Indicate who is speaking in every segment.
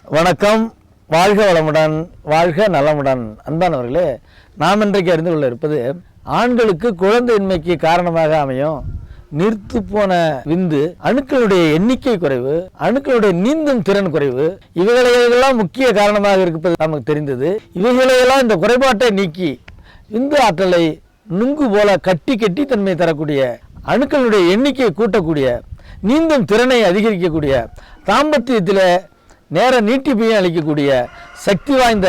Speaker 1: வணக்கம். வாழ்க வளமுடன், வாழ்க நலமுடன். அன்பானவர்களே, நாம் இன்றைக்கு அறிந்து கொள்ள இருப்பது ஆண்களுக்கு குழந்தையின்மைக்கு காரணமாக அமையும் நிறுத்து போன விந்து, அணுக்களுடைய எண்ணிக்கை குறைவு, அணுக்களுடைய நீந்தும் திறன் குறைவு, இவைகளையெல்லாம் முக்கிய காரணமாக இருப்பது நமக்கு தெரிந்தது. இவைகளையெல்லாம் இந்த குறைபாட்டை நீக்கி விந்து ஆற்றலை நுங்கு போல கட்டி தன்மை தரக்கூடிய, அணுக்களுடைய எண்ணிக்கையை கூட்டக்கூடிய, நீந்தும் திறனை அதிகரிக்கக்கூடிய, தாம்பத்தியத்தில் நேர நீட்டிப்பையும் அளிக்கக்கூடிய சக்தி வாய்ந்த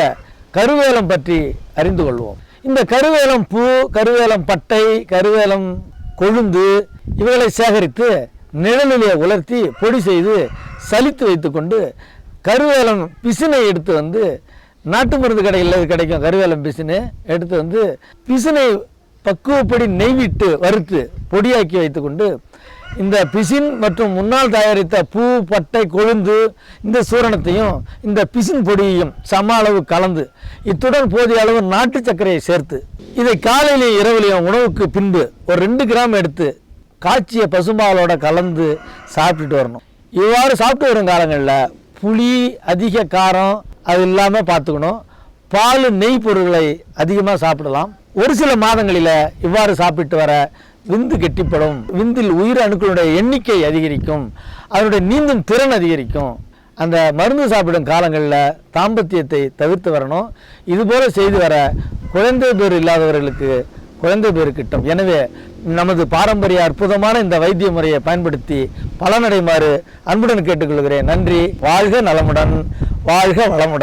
Speaker 1: கருவேலம் பற்றி அறிந்து கொள்வோம். இந்த கருவேலம் பூ, கருவேலம் பட்டை, கருவேலம் கொழுந்து இவைகளை சேகரித்து நிழலிலே உலர்த்தி பொடி செய்து சலித்து வைத்துக்கொண்டு கருவேலம் பிசினை எடுத்து வந்து, நாட்டு மருந்து கடையில் கிடைக்கும் கருவேலம் பிசினை எடுத்து வந்து பிசினை பக்குவப்படி நெய்விட்டு வறுத்து பொடியாக்கி வைத்துக்கொண்டு இந்த பிசின் மற்றும் முன்னால் தயாரித்த பூ, பட்டை, கொழுந்து இந்த சூரணத்தையும் இந்த பிசின் பொடியையும் சம அளவு கலந்து, இத்துடன் போதிய அளவு நாட்டு சர்க்கரையை சேர்த்து இதை காலையிலையும் இரவுலையும் உணவுக்கு பின்பு ஒரு 2 கிராம் எடுத்து காய்ச்சிய பசும்பாலோட கலந்து சாப்பிட்டுட்டு வரணும். இவ்வாறு சாப்பிட்டு வரும் காலங்களில் புளி, அதிக காரம் அது இல்லாமல் பார்த்துக்கணும். பால், நெய் பொருட்களை அதிகமாக சாப்பிடலாம். ஒரு சில மாதங்களில் இவ்வாறு சாப்பிட்டு வர விந்து கெட்டிப்படும், விந்தில் உயிர் அணுக்களுடைய எண்ணிக்கை அதிகரிக்கும், அதனுடைய நீந்தும் திறன் அதிகரிக்கும். அந்த மருந்து சாப்பிடும் காலங்களில் தாம்பத்தியத்தை தவிர்த்து வரணும். இதுபோல் செய்து வர குழந்தை பேர் இல்லாதவர்களுக்கு குழந்தை பேர் கிட்டும். எனவே நமது பாரம்பரிய அற்புதமான இந்த வைத்திய முறையை பயன்படுத்தி பலனடைமாறு அன்புடன் கேட்டுக்கொள்கிறேன். நன்றி. வாழ்க நலமுடன், வாழ்க வளமுடன்.